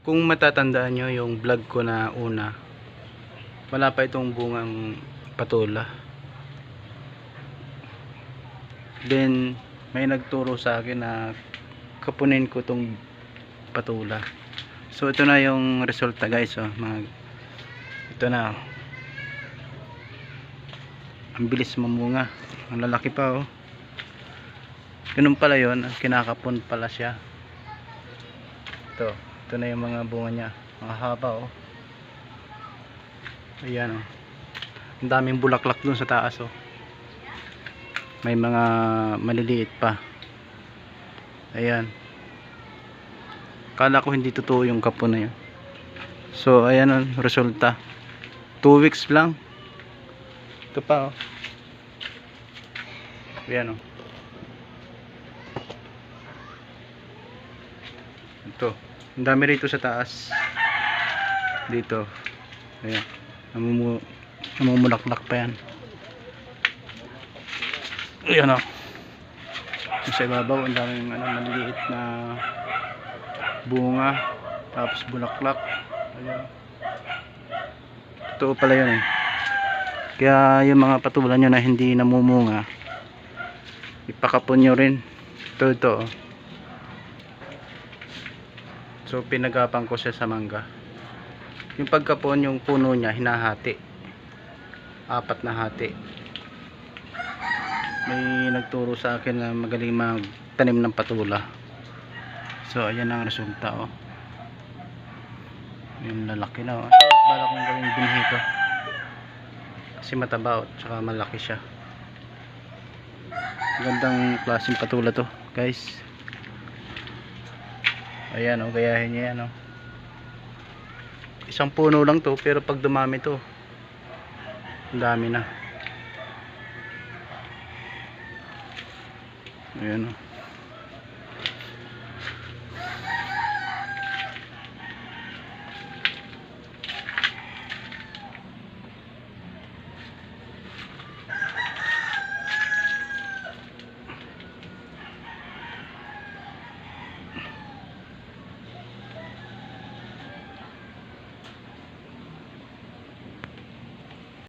Kung matatandaan nyo yung vlog ko na una, wala pa itong bungang patula. Then may nagturo sa akin na kapunin ko itong patula. So ito na yung resulta, guys. Ito na. Ang bilis mamunga. Ang lalaki pa, oh. Ganun pala yun. Kinakapon pala siya. Ito na yung mga bunga niya. Mga haba, oh. Ayan, oh. Ang daming bulaklak dun sa taas, oh. May mga maliliit pa. Ayan. Kala ko hindi totoo yung kapon na yun. So ayan ang resulta. 2 weeks lang. Ito pa, oh. Ayan, oh. Ito. Ang dami rito sa taas. Dito. Ayan. Namumulaklak pa yan. Ayan, oh. Sa ibabaw ang daming maliliit na bunga, tapos bulaklak. Ayan. Totoo pala yun, eh. Kaya yung mga patulan nyo na hindi namumunga, ipakapon nyo rin. Ito, oh. So pinagapan ko siya sa mangga. Yung pagkapon, yung puno niya hinahati, 4 na hati. May nagturo sa akin na magaling magtanim ng patula. So ayan ang resulta, oh. Yung lalaki na, oh. Bala kong gawing binhito kasi mataba, oh, tsaka malaki siya. Gandang klaseng patula to, guys. Ayan, oh, gayahin niya yan, oh. Isang puno lang to, pero pag dumami to, ang dami na. Ayan, oh.